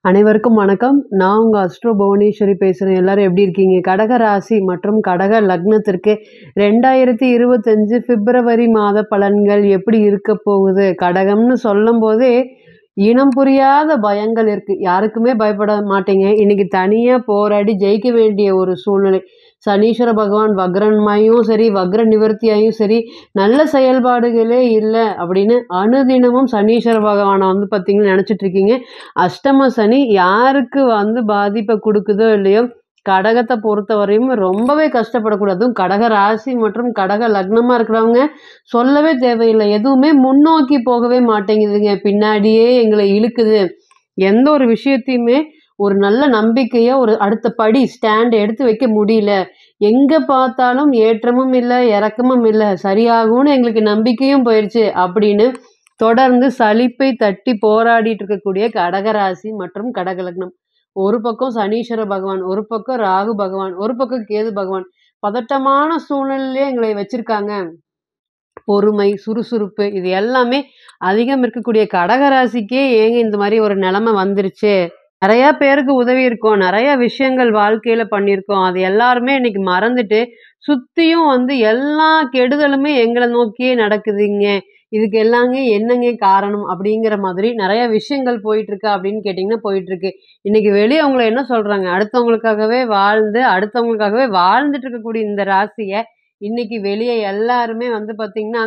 அனைவருக்கும் வணக்கம். நான் உங்க அஸ்ட்ரோ புவனேஸ்வரி பேசுறேன். எல்லாரும் எப்படி இருக்கீங்க? கடக ராசி மற்றும் கடக லக்னத்திற்கு 2025 பிப்ரவரி மாத பலன்கள் எப்படி இருக்க போகுது? கடகம்னு சொல்லும்போதே இனம் புரியாத பயங்கள் இருக்கு. யாருக்குமே பயப்பட மாட்டீங்க. இன்னைக்கு தனியா போராடி ஜெயிக்க வேண்டிய ஒரு சூழ்நிலை. சனீஸ்வர பகவான் வக்ரமாயும் சரி, வக்ர நிவர்த்தியாயும் சரி, நல்ல செயல்பாடுகளே இல்ல அப்படின்னு அனுதினமும் சனீஸ்வர பகவான பார்த்தீங்கன்னா நெனச்சிட்டு இருக்கீங்க. அஷ்டம சனி யாருக்கு பாதிப்ப குடுக்குதோ இல்லையோ, கடகத்த பொறுத்தவரையும் ரொம்பவே கஷ்டப்படக்கூடாது. அதுவும் கடக ராசி மற்றும் கடக லக்னமா இருக்கிறவங்க சொல்லவே தேவையில்ல. எதுவுமே முன்னோக்கி போகவே மாட்டேங்குதுங்க. பின்னாடியே எங்கள இழுக்குது. எந்த ஒரு விஷயத்தையுமே ஒரு நல்ல நம்பிக்கையா ஒரு அடுத்த படி ஸ்டாண்ட் எடுத்து வைக்க முடியல. எங்க பார்த்தாலும் ஏற்றமும் இல்ல, இறக்கமும் இல்ல. சரியாகும்னு எங்களுக்கு நம்பிக்கையும் போயிருச்சு அப்படின்னு தொடர்ந்து சலிப்பை தட்டி போராடிட்டு இருக்கக்கூடிய கடகராசி மற்றும் கடக லக்னம். ஒரு பக்கம் சனீஸ்வர பகவான், ஒரு பக்கம் ராகு பகவான், ஒரு பக்கம் கேது பகவான். பதட்டமான சூழ்நிலையிலே எங்களை வச்சிருக்காங்க. பொறுமை, சுறுசுறுப்பு இது எல்லாமே அதிகம் இருக்கக்கூடிய கடகராசிக்கே ஏங்க இந்த மாரி ஒரு நிலைமை வந்துருச்சு? நெறைய பேருக்கு உதவி இருக்கோம். நெறைய விஷயங்கள் வாழ்க்கையில பண்ணியிருக்கோம். அது எல்லாருமே இன்னைக்கு மறந்துட்டு, சுத்தியும் எல்லா கெடுதலுமே எங்கள நோக்கியே நடக்குதுங்க. இதுக்கு எல்லாங்க என்னங்க காரணம்? அப்படிங்கிற மாதிரி நெறைய விஷயங்கள் போயிட்டுருக்கு அப்படின்னு கேட்டீங்கன்னா போயிட்டுருக்கு. இன்னைக்கு வெளிய உங்கள என்ன சொல்றாங்க? அடுத்தவங்களுக்காகவே வாழ்ந்து, அடுத்தவங்களுக்காகவே வாழ்ந்துட்டு இருக்கக்கூடிய இந்த ராசிய, இன்னைக்கு வெளிய எல்லாருமே பார்த்தீங்கன்னா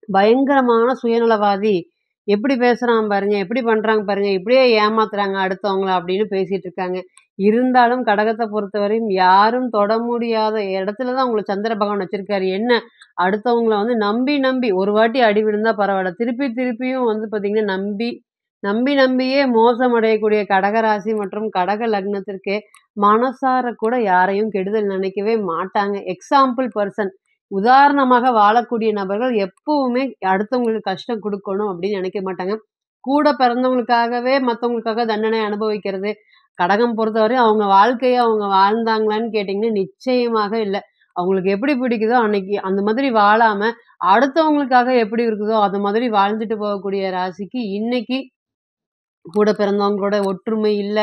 பயங்கரமான சுயநலவாதி. எப்படி பேசுறான் பாருங்க, எப்படி பண்றாங்க பாருங்க, இப்படியே ஏமாத்துறாங்க அடுத்தவங்கள அப்படின்னு பேசிட்டு இருக்காங்க. இருந்தாலும் கடகத்த பொறுத்தவரையும் யாரும் தொட முடியாத இடத்துல தான் உங்கள சந்திர பகவான் வச்சிருக்காரு. என்ன அடுத்தவங்கள நம்பி நம்பி ஒரு வாட்டி அடி விழுந்தா பரவால்ல. திருப்பி திருப்பியும் பார்த்தீங்கன்னா, நம்பி நம்பி நம்பியே மோசமடையக்கூடிய கடகராசி மற்றும் கடக லக்னத்திற்கு மனசார கூட யாரையும் கெடுதல் நினைக்கவே மாட்டாங்க. Example person. உதாரணமாக வாழக்கூடிய நபர்கள் எப்பவுமே அடுத்தவங்களுக்கு கஷ்டம் குடுக்கணும் அப்படின்னு நினைக்க மாட்டாங்க. கூட பிறந்தவங்களுக்காகவே மத்தவங்களுக்காக தண்டனை அனுபவிக்கிறது. கடகம் பொறுத்தவரை அவங்க வாழ்க்கைய அவங்க வாழ்ந்தாங்களான்னு கேட்டீங்கன்னா, நிச்சயமாக இல்ல. அவங்களுக்கு எப்படி பிடிக்குதோ அன்னைக்கு அந்த மாதிரி வாழாம, அடுத்தவங்களுக்காக எப்படி இருக்குதோ அது மாதிரி வாழ்ந்துட்டு போகக்கூடிய ராசிக்கு இன்னைக்கு கூட பிறந்தவங்களோட ஒற்றுமை இல்ல.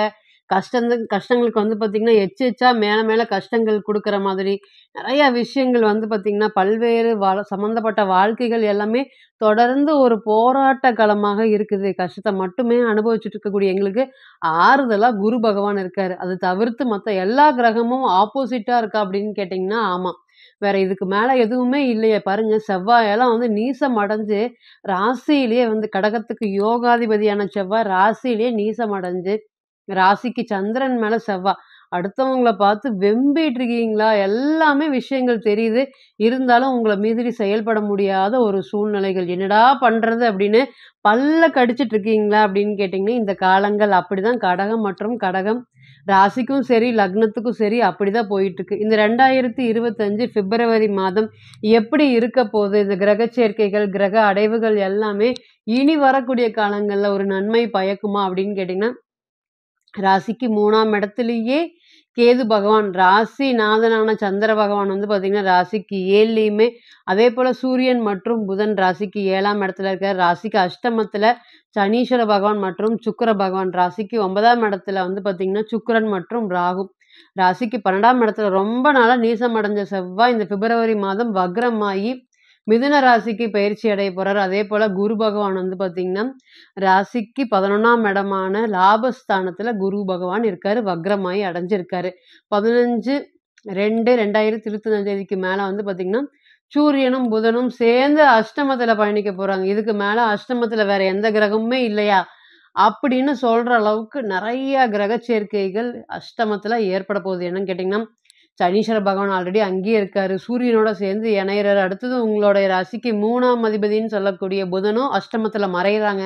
கஷ்டங்களுக்கு பார்த்தீங்கன்னா, எச்சு எச்சா மேல மேல கஷ்டங்கள் குடுக்குற மாதிரி, நெறைய விஷயங்கள் பார்த்தீங்கன்னா, பல்வேறு சம்மந்தப்பட்ட வாழ்க்கைகள் எல்லாமே தொடர்ந்து ஒரு போராட்ட களமாக இருக்குது. கஷ்டத்த மட்டுமே அனுபவிச்சுட்டு இருக்கக்கூடிய எங்களுக்கு, ஆறுதலா குரு பகவான் இருக்காரு. அது தவிர்த்து மத்த எல்லா கிரகமும் ஆப்போசிட்டா இருக்கா அப்படின்னு கேட்டீங்கன்னா, ஆமா. வேற இதுக்கு மேல எதுவுமே இல்லையே! பாருங்க செவ்வாயெல்லாம் நீசம் அடைஞ்சு, ராசியிலேயே கடகத்துக்கு யோகாதிபதியான செவ்வாய் ராசியிலேயே நீசம் அடைஞ்சு ராசிக்கு சந்திரன் மேல செவ்வாய். அடுத்தவங்கள பார்த்து வெம்பிட்டு இருக்கீங்களா? எல்லாமே விஷயங்கள் தெரியுது. இருந்தாலும் உங்கள மீறி செயல்பட முடியாத ஒரு சூழ்நிலைகள். என்னடா பண்றது? அப்படின்னு பல்ல கடிச்சிட்டு இருக்கீங்களா? அப்படின்னு கேட்டீங்கன்னா, இந்த காலங்கள் அப்படிதான் கடகம் மற்றும் கடகம் ராசிக்கும் சரி, லக்னத்துக்கும் சரி அப்படிதான் போயிட்டுருக்கு. இந்த 2025 பிப்ரவரி மாதம் எப்படி இருக்க போது? இந்த கிரக சேர்க்கைகள், கிரக அடைவுகள் எல்லாமே இனி வரக்கூடிய காலங்கள்ல ஒரு நன்மை பயக்குமா? அப்படின்னு கேட்டீங்கன்னா ராசிக்கு 3ஆம் இடத்திலேயே கேது பகவான், ராசி நாதனான சந்திர பகவான் பார்த்தீங்கன்னா, ராசிக்கு 7லயுமே, அதேபோல சூரியன் மற்றும் புதன் ராசிக்கு 7ஆம் இடத்துல இருக்காரு. ராசிக்கு அஷ்டமத்துல சனீஸ்வர பகவான் மற்றும் சுக்கிர பகவான், ராசிக்கு 9ஆம் இடத்துல பார்த்தீங்கன்னா, சுக்கிரன் மற்றும் ராகு. ராசிக்கு 12ஆம் இடத்துல ரொம்ப நாளா நீசம் அடைஞ்ச செவ்வாய் இந்த பிப்ரவரி மாதம் வக்ரமாயி மிதுன ராசிக்கு பயிற்சி அடைய போறாரு. அதேபோல குரு பகவான் பார்த்தீங்கன்னா, ராசிக்கு 11ஆம் இடமான லாபஸ்தானத்துல குரு பகவான் இருக்காரு. வக்ரமாயி அடைஞ்சிருக்காரு. 15/2/2025க்கு மேல பார்த்தீங்கன்னா, சூரியனும், புதனும் சேர்ந்து அஷ்டமத்துல பயணிக்க போறாங்க. இதுக்கு மேல அஷ்டமத்துல வேற எந்த கிரகமுமே இல்லையா? அப்படின்னு சொல்ற அளவுக்கு நெறைய கிரக சேர்க்கைகள் அஷ்டமத்துல ஏற்பட போகுது. என்னன்னு கேட்டீங்கன்னா, சனீஸ்வர பகவான் ஆல்ரெடி அங்கேயே இருக்காரு. சூரியனோட சேர்ந்து இணையறாரு. அடுத்தது உங்களுடைய ராசிக்கு 3ஆம் அதிபதின்னு சொல்லக்கூடிய புதனும் அஷ்டமத்துல மறையறாங்க.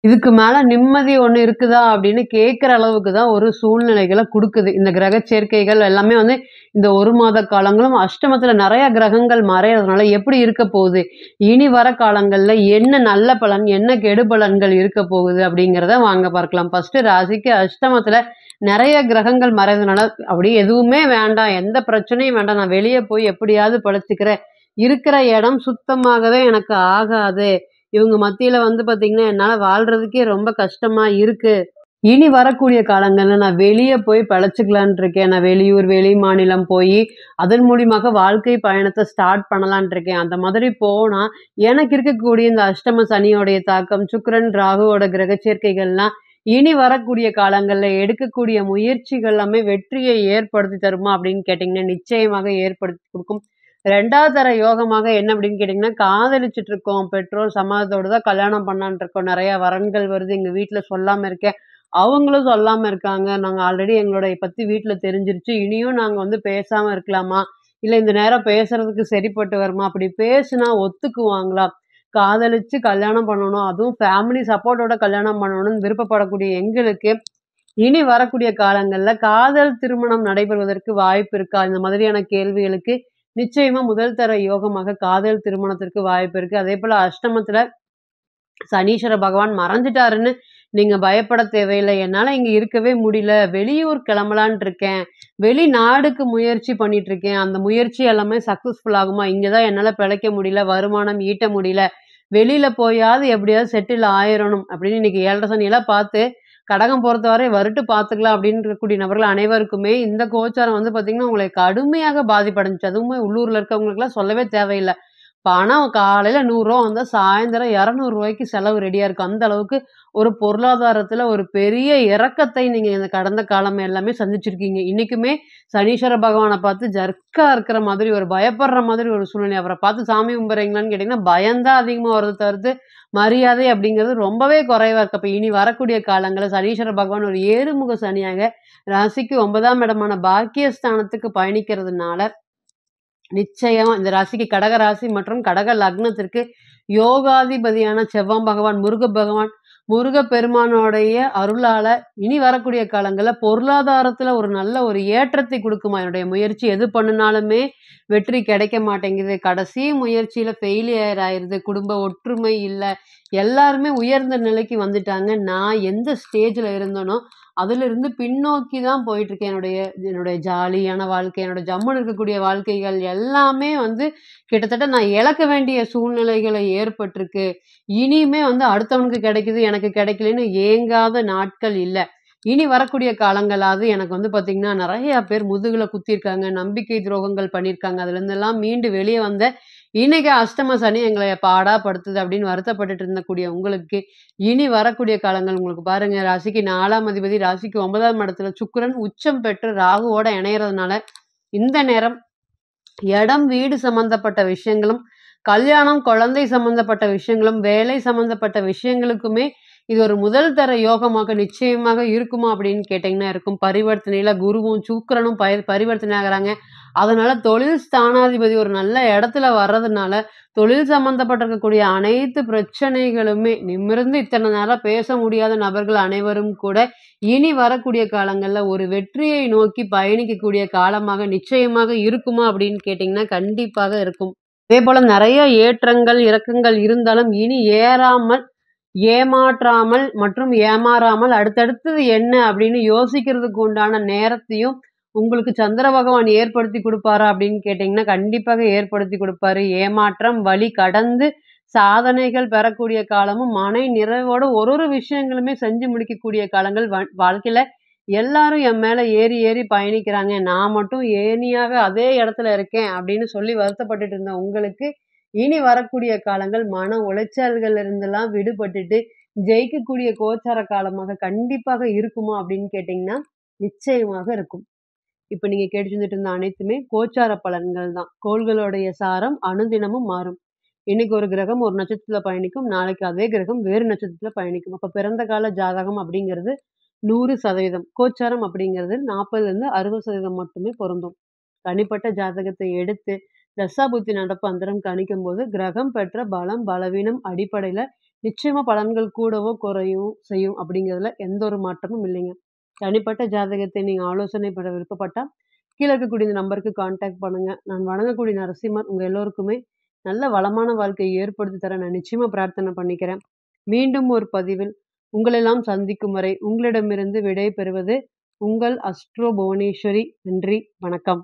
இதுக்கு மேல நிம்மதி ஒண்ணு இருக்குதா? அப்படின்னு கேட்கிற அளவுக்கு தான் ஒரு சூழ்நிலைகள குடுக்குது. இந்த கிரக சேர்க்கைகள் எல்லாமே இந்த 1 மாத காலங்களும் அஷ்டமத்துல நெறைய கிரகங்கள் மறையறதுனால எப்படி இருக்க போகுது? இனி வர காலங்கள்ல என்ன நல்ல பலன், என்ன கெடு பலன்கள் இருக்க போகுது? அப்படிங்கிறத வாங்க பார்க்கலாம். ஃபர்ஸ்ட்டு ராசிக்கு அஷ்டமத்துல நெறைய கிரகங்கள் மறையறதுனால, அப்படியே எதுவுமே வேண்டாம், எந்த பிரச்சனையும் வேண்டாம். நான் வெளிய போய் எப்படியாவது பொழச்சுக்கிறேன். இருக்கிற இடம் சுத்தமாகவே எனக்கு ஆகாது. இவங்க மத்தியில பார்த்தீங்கன்னா, என்னால வாழ்றதுக்கே ரொம்ப கஷ்டமா இருக்கு. இனி வரக்கூடிய காலங்கள்ல நான் வெளிய போய் பிழைச்சுக்கலான்ட்டு இருக்கேன். நான் வெளியூர், வெளி மாநிலம் போயி, அதன் மூலியமாக வாழ்க்கை பயணத்த ஸ்டார்ட் பண்ணலான்ட்டு இருக்கேன். அந்த மாதிரி போனா, எனக்கு இருக்கக்கூடிய இந்த அஷ்டம சனியோடைய தாக்கம், சுக்கிரன், ராகுவோட கிரக சேர்க்கைகள்லாம் இனி வரக்கூடிய காலங்கள்ல எடுக்கக்கூடிய முயற்சிகள் எல்லாமே வெற்றியை ஏற்படுத்தி தருமா அப்படின்னு கேட்டீங்கன்னா, நிச்சயமாக ஏற்படுத்தி குடுக்கும். 2வது தர யோகமாக என்ன அப்படின்னு கேட்டீங்கன்னா, காதலிச்சுட்டு இருக்கோம். பெற்றோர் சம்மதத்தோட தான் கல்யாணம் பண்ணலான்ட்டு இருக்கோம். நெறைய வரன்கள் வருது. எங்க வீட்ல சொல்லாம இருக்கேன். அவங்களும் சொல்லாம இருக்காங்க. நாங்க ஆல்ரெடி எங்களுடைய பத்தி வீட்ல தெரிஞ்சிருச்சு. இனியும் நாங்க வந்து பேசாம இருக்கலாமா? இல்ல இந்த நேரம் பேசுறதுக்கு சரிப்பட்டு வருமா? அப்படி பேசுனா ஒத்துக்குவாங்களா? காதலிச்சு கல்யாணம் பண்ணணும். அதுவும் ஃபேமிலி சப்போர்ட்டோட கல்யாணம் பண்ணணும்னு விருப்பப்படக்கூடிய எங்களுக்கு, இனி வரக்கூடிய காலங்கள்ல காதல் திருமணம் நடைபெறுவதற்கு வாய்ப்பு இருக்கா? இந்த மாதிரியான கேள்விகளுக்கு நிச்சயமா முதல் தர யோகமாக காதல் திருமணத்திற்கு வாய்ப்பு இருக்கு. அதேபோல அஷ்டமத்துல சனீஸ்வர பகவான் மறைஞ்சுட்டாருன்னு நீங்க பயப்பட தேவையில்ல. என்னால இங்க இருக்கவே முடியல. வெளியூர் கிளம்பலான்ட்டு இருக்கேன். வெளிநாடுக்கு முயற்சி பண்ணிட்டு இருக்கேன். அந்த முயற்சி எல்லாமே சக்சஸ்ஃபுல் ஆகுமா? இங்க தான் என்னால பிழைக்க முடியல. வருமானம் ஈட்ட முடியல. வெளியில போயாவது எப்படியாவது செட்டில் ஆயிரணும் அப்படின்னு இன்னைக்கு 7:30 சனியெல்லாம் பார்த்து, கடகம் பொறுத்தவரை வரட்டு பார்த்துக்கலாம் அப்படின்னு இருக்கக்கூடிய நபர்கள் அனைவருக்குமே இந்த கோச்சாரம் வந்து பார்த்தீங்கன்னா, உங்களை கடுமையாக பாதிப்படைஞ்சுச்சு. அதுவுமே உள்ளூர்ல இருக்கவங்களுக்கெல்லாம் சொல்லவே தேவையில்ல. பணம் காலையில ரூ. 100 வந்தா சாயந்தரம் ரூ. 200 செலவு ரெடியா இருக்கும். அந்த அளவுக்கு ஒரு பொருளாதாரத்துல ஒரு பெரிய இறக்கத்தை நீங்க இந்த கடந்த காலம் எல்லாமே சந்திச்சிருக்கீங்க. இன்னைக்குமே சனீஸ்வர பகவான பார்த்து ஜர்க்கா இருக்கிற மாதிரி, ஒரு பயப்படுற மாதிரி ஒரு சூழ்நிலை. அவர பார்த்து சாமி கும்பிடுறீங்களான்னு கேட்டீங்கன்னா, பயம் தான் அதிகமா வருது தவிர்த்து, மரியாதை அப்படிங்கிறது ரொம்பவே குறைவா இருக்கு. அப்ப இனி வரக்கூடிய காலங்கள்ல சனீஸ்வர பகவான் ஒரு ஏறுமுக சனியாக ராசிக்கு 9ஆம் இடமான பாக்கியஸ்தானத்துக்கு பயணிக்கிறதுனால நிச்சயமா இந்த ராசிக்கு கடக ராசி மற்றும் கடக லக்னத்திற்கு யோகாதிபதியான செவ்வாய் பகவான், முருகப்பெருமானுடைய அருளால இனி வரக்கூடிய காலங்கள்ல பொருளாதாரத்துல ஒரு நல்ல ஒரு ஏற்றத்தை குடுக்குமா? என்னுடைய முயற்சி எது பண்ணுனாலுமே வெற்றி கிடைக்க மாட்டேங்குது. கடைசி முயற்சியில ஃபெயிலியர் ஆயிருது. குடும்ப ஒற்றுமை இல்ல. எல்லாருமே உயர்ந்த நிலைக்கு வந்துட்டாங்க. நான் எந்த ஸ்டேஜ்ல இருந்தேனோ, அதிலிருந்து பின்னோக்கி தான் போயிட்டுருக்கேன். என்னுடைய என்னுடைய ஜாலியான வாழ்க்கை, என்னோட ஜம்முன்னு இருக்கக்கூடிய வாழ்க்கைகள் எல்லாமே வந்து கிட்டத்தட்ட நான் இழக்க வேண்டிய சூழ்நிலைகளை ஏற்பட்டிருக்கு. இனிமே வந்து அடுத்தவனுக்கு கிடைக்குது, எனக்கு கிடைக்கலன்னு ஏங்காத நாட்கள் இல்ல. இனி வரக்கூடிய காலங்களாவது எனக்கு வந்து பார்த்தீங்கன்னா, நெறைய பேர் முதுகுல குத்திருக்காங்க. நம்பிக்கை துரோகங்கள் பண்ணியிருக்காங்க. அதுலேருந்தெல்லாம் மீண்டு வெளிய வந்தேன். இன்னைக்கு அஷ்டம சனி எங்கள பாடா படுத்துது அப்படின்னு வருத்தப்பட்டுட்டு இருந்தக்கூடிய உங்களுக்கு, இனி வரக்கூடிய காலங்கள் உங்களுக்கு பாருங்க, ராசிக்கு 4ஆம் அதிபதி ராசிக்கு 9ஆம் இடத்துல சுக்கிரன் உச்சம் பெற்று ராகுவோட இணையறதுனால, இந்த நேரம் இடம், வீடு சம்மந்தப்பட்ட விஷயங்களும், கல்யாணம், குழந்தை சம்மந்தப்பட்ட விஷயங்களும், வேலை சம்மந்தப்பட்ட விஷயங்களுக்குமே இது ஒரு முதல் தர யோகமாக நிச்சயமாக இருக்குமா அப்படின்னு கேட்டீங்கன்னா இருக்கும். பரிவர்த்தனையில குருவும், சுக்கிரனும் பரிவர்த்தனை ஆகுறாங்க. அதனால தொழில் ஸ்தானாதிபதி ஒரு நல்ல இடத்துல வர்றதுனால, தொழில் சம்மந்தப்பட்டிருக்கக்கூடிய அனைத்து பிரச்சனைகளுமே நிமிர்ந்து இத்தனை நேரம் பேச முடியாத நபர்கள் அனைவரும் கூட, இனி வரக்கூடிய காலங்கள்ல ஒரு வெற்றியை நோக்கி பயணிக்கக்கூடிய காலமாக நிச்சயமாக இருக்குமா அப்படின்னு கேட்டீங்கன்னா, கண்டிப்பாக இருக்கும். அதேபோல நெறைய ஏற்றங்கள், இறக்கங்கள் இருந்தாலும் இனி ஏமாற்றாமல் மற்றும் ஏமாறாமல் அடுத்தடுத்தது என்ன அப்படின்னு யோசிக்கிறதுக்கு உண்டான நேரத்தையும் உங்களுக்கு சந்திர பகவான் ஏற்படுத்தி குடுப்பாரா அப்படின்னு கேட்டீங்கன்னா, கண்டிப்பாக ஏற்படுத்தி குடுப்பாரு. ஏமாற்றம், வழி கடந்து சாதனைகள் பெறக்கூடிய காலமும், மன நிறைவோட ஒரு ஒரு விஷயங்களுமே செஞ்சு முடிக்கக்கூடிய காலங்கள் வாழ்க்கையில எல்லாரும் என் மேல ஏறி ஏறி பயணிக்கிறாங்க. நான் மட்டும் ஏணியாக அதே இடத்துல இருக்கேன் அப்படின்னு சொல்லி வருத்தப்பட்டுட்டு இருந்த உங்களுக்கு, இனி வரக்கூடிய காலங்கள் மன உளைச்சல்கள்ல இருந்தெல்லாம் விடுபட்டுட்டு, ஜெயிக்கக்கூடிய கோச்சார காலமாக கண்டிப்பாக இருக்குமா அப்படின்னு கேட்டீங்கன்னா, நிச்சயமாக இருக்கும். இப்ப நீங்க கேட்டுட்டு இருந்துட்டு இருந்த அனைத்துமே கோச்சார பலன்கள் தான். கோள்களுடைய சாரம் அனுதினமும் மாறும். இன்னைக்கு ஒரு கிரகம் ஒரு நட்சத்திரத்துல பயணிக்கும். நாளைக்கு அதே கிரகம் வேறு நட்சத்திரத்துல பயணிக்கும். அப்ப பிறந்த கால ஜாதகம் அப்படிங்கிறது 100%. கோச்சாரம் அப்படிங்கிறது 40லிருந்து 60% மட்டுமே பொருந்தும். தனிப்பட்ட ஜாதகத்தை எடுத்து தசாபுத்தி நடப்பு அந்தரம் கணிக்கும்போது கிரகம் பெற்ற பலம், பலவீனம் அடிப்படையில நிச்சயமா பலன்கள் கூடவோ, குறையவும் செய்யும் அப்படிங்கிறதுல எந்த ஒரு மாற்றமும் இல்லைங்க. தனிப்பட்ட ஜாதகத்தை நீங்க ஆலோசனை பெற விருப்பப்பட்டா, கீழ இருக்கக்கூடிய இந்த நம்பருக்கு கான்டாக்ட் பண்ணுங்க. நான் வணங்கக்கூடிய நரசிம்மர் உங்க எல்லோருக்குமே நல்ல வளமான வாழ்க்கையை ஏற்படுத்தி தர நான் நிச்சயமா பிரார்த்தனை பண்ணிக்கிறேன். மீண்டும் ஒரு பதிவில் உங்களெல்லாம் சந்திக்கும் வரை உங்களிடமிருந்து விடை பெறுவது உங்கள் அஸ்ட்ரோ புவனேஸ்வரி. நன்றி, வணக்கம்.